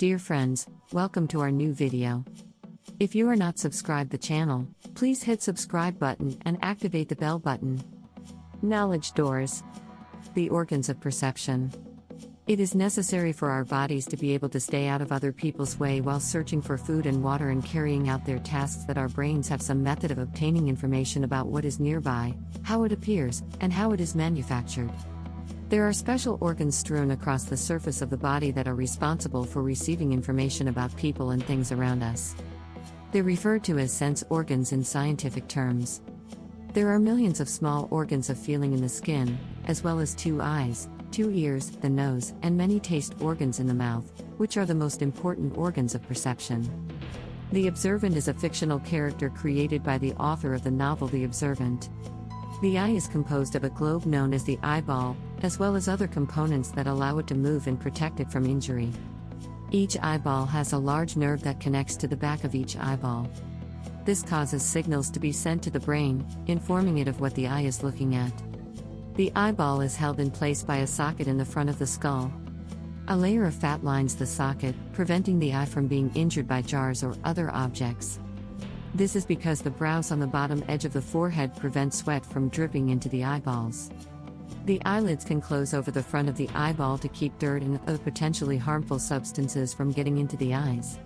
Dear friends, welcome to our new video. If you are not subscribed the channel, please hit subscribe button and activate the bell button. Knowledge doors. The organs of perception. It is necessary for our bodies to be able to stay out of other people's way while searching for food and water and carrying out their tasks, that our brains have some method of obtaining information about what is nearby, how it appears, and how it is manufactured. There are special organs strewn across the surface of the body that are responsible for receiving information about people and things around us. They're referred to as sense organs in scientific terms. There are millions of small organs of feeling in the skin, as well as 2 eyes, 2 ears, the nose, and many taste organs in the mouth, which are the most important organs of perception. The Observant is a fictional character created by the author of the novel The Observant. The eye is composed of a globe known as the eyeball, as well as other components that allow it to move and protect it from injury. Each eyeball has a large nerve that connects to the back of each eyeball. This causes signals to be sent to the brain, informing it of what the eye is looking at. The eyeball is held in place by a socket in the front of the skull. A layer of fat lines the socket, preventing the eye from being injured by jars or other objects. This is because the brows on the bottom edge of the forehead prevent sweat from dripping into the eyeballs. The eyelids can close over the front of the eyeball to keep dirt and other potentially harmful substances from getting into the eyes.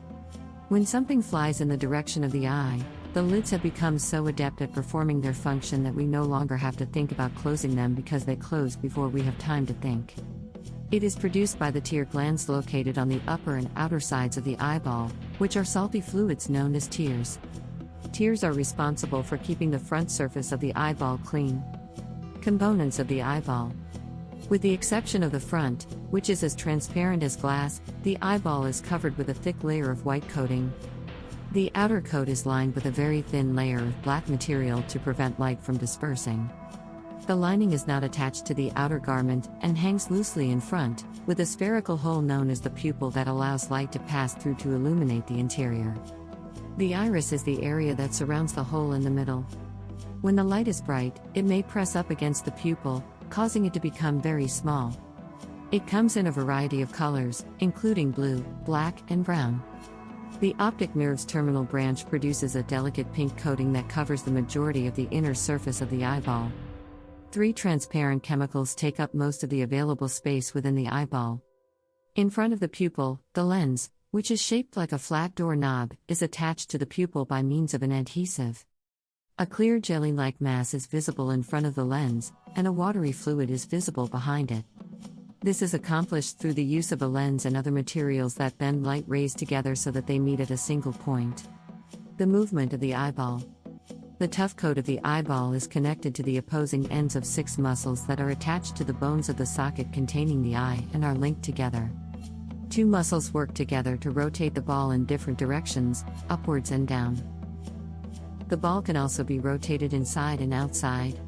When something flies in the direction of the eye, the lids have become so adept at performing their function that we no longer have to think about closing them because they close before we have time to think. It is produced by the tear glands located on the upper and outer sides of the eyeball, which are salty fluids known as tears. Tears are responsible for keeping the front surface of the eyeball clean. Components of the eyeball. With the exception of the front, which is as transparent as glass, the eyeball is covered with a thick layer of white coating. The outer coat is lined with a very thin layer of black material to prevent light from dispersing. The lining is not attached to the outer garment and hangs loosely in front, with a spherical hole known as the pupil that allows light to pass through to illuminate the interior. The iris is the area that surrounds the hole in the middle. When the light is bright, it may press up against the pupil, causing it to become very small. It comes in a variety of colors, including blue, black, and brown. The optic nerve's terminal branch produces a delicate pink coating that covers the majority of the inner surface of the eyeball. 3 transparent chemicals take up most of the available space within the eyeball. In front of the pupil, the lens, which is shaped like a flat doorknob, is attached to the pupil by means of an adhesive. A clear jelly-like mass is visible in front of the lens, and a watery fluid is visible behind it. This is accomplished through the use of a lens and other materials that bend light rays together so that they meet at a single point. The movement of the eyeball. The tough coat of the eyeball is connected to the opposing ends of 6 muscles that are attached to the bones of the socket containing the eye and are linked together. 2 muscles work together to rotate the ball in different directions, upwards and down. The ball can also be rotated inside and outside.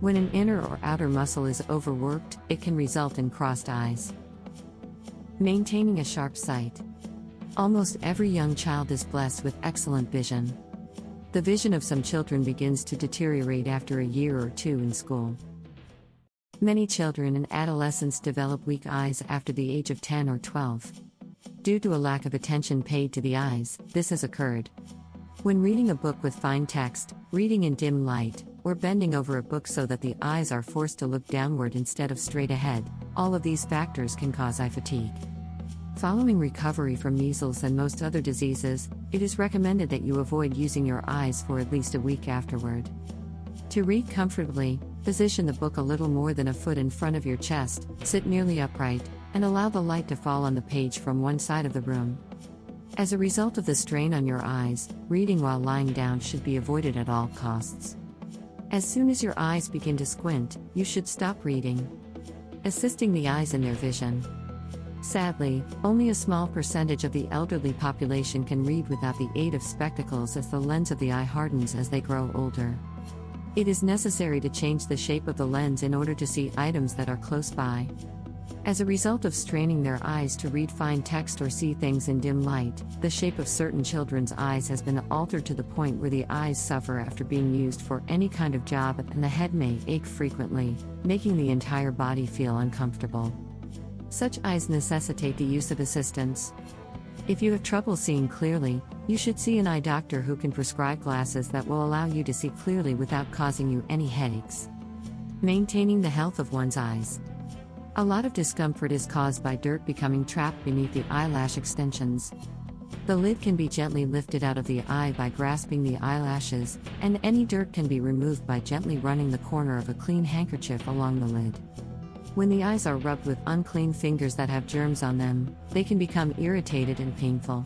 When an inner or outer muscle is overworked, it can result in crossed eyes. Maintaining a sharp sight. Almost every young child is blessed with excellent vision. The vision of some children begins to deteriorate after a year or 2 in school. Many children and adolescents develop weak eyes after the age of 10 or 12. Due to a lack of attention paid to the eyes, this has occurred. When reading a book with fine text, reading in dim light, or bending over a book so that the eyes are forced to look downward instead of straight ahead, all of these factors can cause eye fatigue. Following recovery from measles and most other diseases, it is recommended that you avoid using your eyes for at least a week afterward. To read comfortably, position the book a little more than a foot in front of your chest, sit nearly upright, and allow the light to fall on the page from one side of the room. As a result of the strain on your eyes, reading while lying down should be avoided at all costs. As soon as your eyes begin to squint, you should stop reading. Assisting the eyes in their vision. Sadly, only a small percentage of the elderly population can read without the aid of spectacles, as the lens of the eye hardens as they grow older. It is necessary to change the shape of the lens in order to see items that are close by. As a result of straining their eyes to read fine text or see things in dim light, the shape of certain children's eyes has been altered to the point where the eyes suffer after being used for any kind of job, and the head may ache frequently, making the entire body feel uncomfortable. Such eyes necessitate the use of assistance. If you have trouble seeing clearly, you should see an eye doctor who can prescribe glasses that will allow you to see clearly without causing you any headaches. Maintaining the health of one's eyes. A lot of discomfort is caused by dirt becoming trapped beneath the eyelash extensions. The lid can be gently lifted out of the eye by grasping the eyelashes, and any dirt can be removed by gently running the corner of a clean handkerchief along the lid. When the eyes are rubbed with unclean fingers that have germs on them, they can become irritated and painful.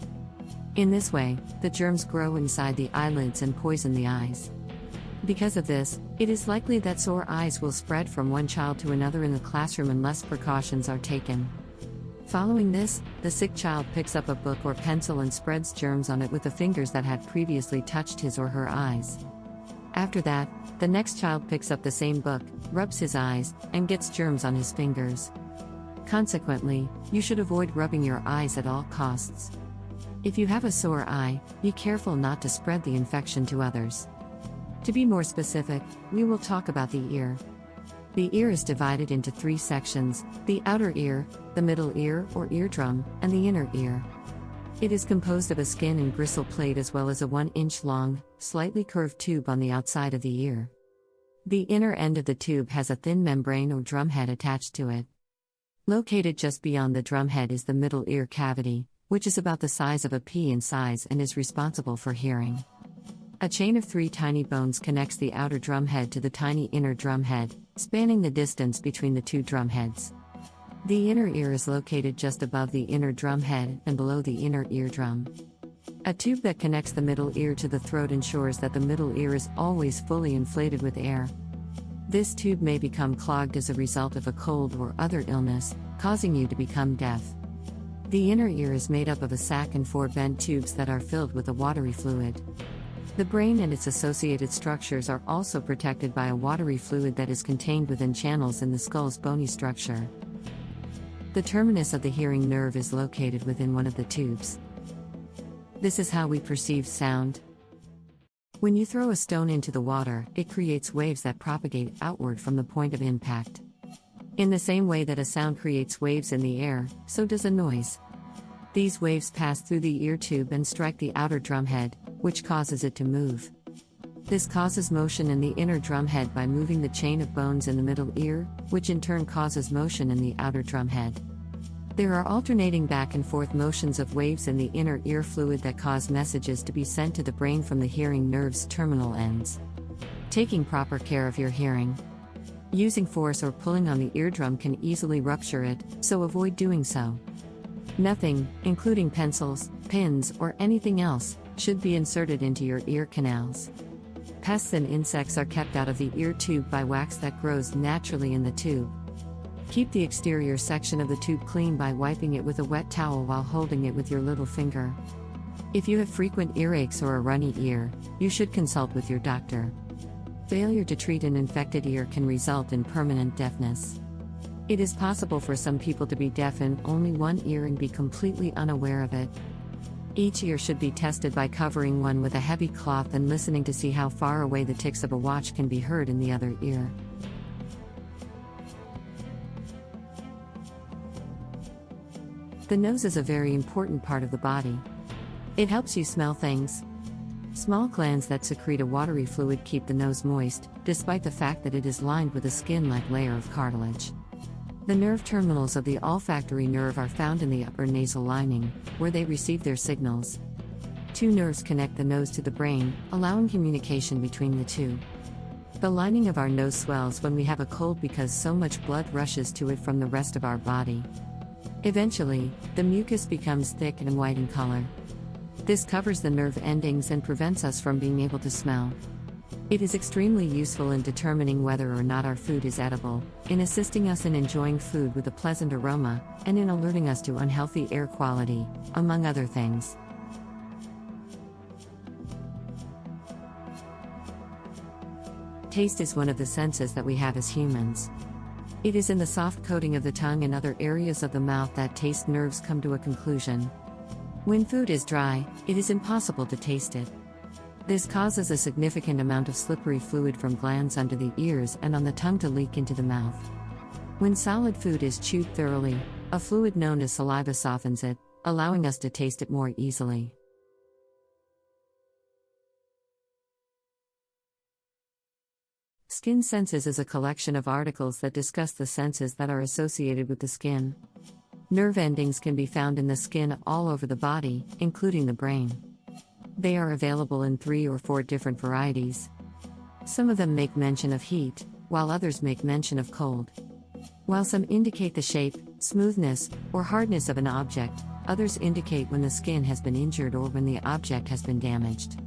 In this way, the germs grow inside the eyelids and poison the eyes. Because of this, it is likely that sore eyes will spread from one child to another in the classroom unless precautions are taken. Following this, the sick child picks up a book or pencil and spreads germs on it with the fingers that had previously touched his or her eyes. After that, the next child picks up the same book, rubs his eyes, and gets germs on his fingers. Consequently, you should avoid rubbing your eyes at all costs. If you have a sore eye, be careful not to spread the infection to others. To be more specific, we will talk about the ear. The ear is divided into 3 sections: the outer ear, the middle ear or eardrum, and the inner ear. It is composed of a skin and gristle plate as well as a 1-inch long, slightly curved tube on the outside of the ear. The inner end of the tube has a thin membrane or drumhead attached to it. Located just beyond the drumhead is the middle ear cavity, which is about the size of a pea in size and is responsible for hearing. A chain of 3 tiny bones connects the outer drumhead to the tiny inner drumhead, spanning the distance between the 2 drumheads. The inner ear is located just above the inner drumhead and below the inner eardrum. A tube that connects the middle ear to the throat ensures that the middle ear is always fully inflated with air. This tube may become clogged as a result of a cold or other illness, causing you to become deaf. The inner ear is made up of a sac and 4 bent tubes that are filled with a watery fluid. The brain and its associated structures are also protected by a watery fluid that is contained within channels in the skull's bony structure. The terminus of the hearing nerve is located within one of the tubes. This is how we perceive sound. When you throw a stone into the water, it creates waves that propagate outward from the point of impact. In the same way that a sound creates waves in the air, so does a noise. These waves pass through the ear tube and strike the outer drumhead, which causes it to move. This causes motion in the inner drumhead by moving the chain of bones in the middle ear, which in turn causes motion in the outer drumhead. There are alternating back and forth motions of waves in the inner ear fluid that cause messages to be sent to the brain from the hearing nerve's terminal ends. Taking proper care of your hearing. Using force or pulling on the eardrum can easily rupture it, so avoid doing so. Nothing, including pencils, pins, or anything else, should be inserted into your ear canals. Pests and insects are kept out of the ear tube by wax that grows naturally in the tube. Keep the exterior section of the tube clean by wiping it with a wet towel while holding it with your little finger. If you have frequent earaches or a runny ear, you should consult with your doctor. Failure to treat an infected ear can result in permanent deafness. It is possible for some people to be deaf in only one ear and be completely unaware of it. Each ear should be tested by covering one with a heavy cloth and listening to see how far away the ticks of a watch can be heard in the other ear. The nose is a very important part of the body. It helps you smell things. Small glands that secrete a watery fluid keep the nose moist, despite the fact that it is lined with a skin-like layer of cartilage. The nerve terminals of the olfactory nerve are found in the upper nasal lining, where they receive their signals. 2 nerves connect the nose to the brain, allowing communication between the 2. The lining of our nose swells when we have a cold because so much blood rushes to it from the rest of our body. Eventually, the mucus becomes thick and white in color. This covers the nerve endings and prevents us from being able to smell. It is extremely useful in determining whether or not our food is edible, in assisting us in enjoying food with a pleasant aroma, and in alerting us to unhealthy air quality, among other things. Taste is one of the senses that we have as humans. It is in the soft coating of the tongue and other areas of the mouth that taste nerves come to a conclusion. When food is dry, it is impossible to taste it. This causes a significant amount of slippery fluid from glands under the ears and on the tongue to leak into the mouth. When solid food is chewed thoroughly, A fluid known as saliva softens it, allowing us to taste it more easily. Skin senses is a collection of articles that discuss the senses that are associated with the skin. Nerve endings can be found in the skin all over the body, including the brain. They are available in 3 or 4 different varieties. Some of them make mention of heat, while others make mention of cold. While some indicate the shape, smoothness, or hardness of an object, others indicate when the skin has been injured or when the object has been damaged.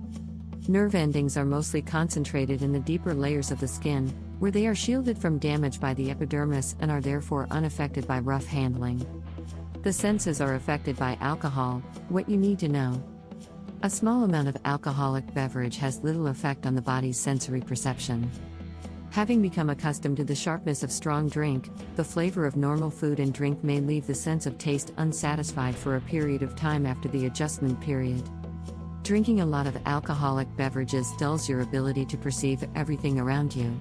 Nerve endings are mostly concentrated in the deeper layers of the skin, where they are shielded from damage by the epidermis and are therefore unaffected by rough handling. The senses are affected by alcohol. What you need to know. A small amount of alcoholic beverage has little effect on the body's sensory perception. Having become accustomed to the sharpness of strong drink, the flavor of normal food and drink may leave the sense of taste unsatisfied for a period of time after the adjustment period. Drinking a lot of alcoholic beverages dulls your ability to perceive everything around you.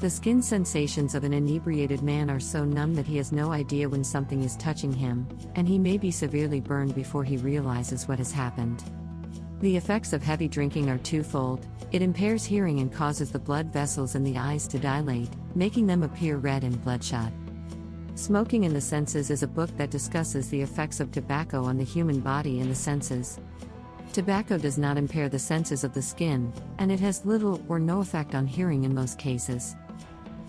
The skin sensations of an inebriated man are so numb that he has no idea when something is touching him, and he may be severely burned before he realizes what has happened. The effects of heavy drinking are twofold. It impairs hearing and causes the blood vessels in the eyes to dilate, making them appear red and bloodshot. Smoking and the Senses is a book that discusses the effects of tobacco on the human body and the senses. Tobacco does not impair the senses of the skin, and it has little or no effect on hearing in most cases.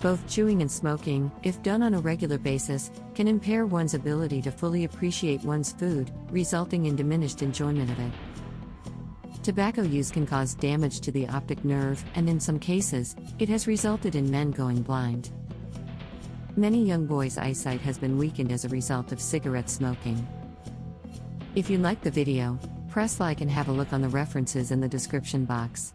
Both chewing and smoking, if done on a regular basis, can impair one's ability to fully appreciate one's food, resulting in diminished enjoyment of it. Tobacco use can cause damage to the optic nerve, and in some cases, it has resulted in men going blind. Many young boys' eyesight has been weakened as a result of cigarette smoking. If you liked the video, press like and have a look on the references in the description box.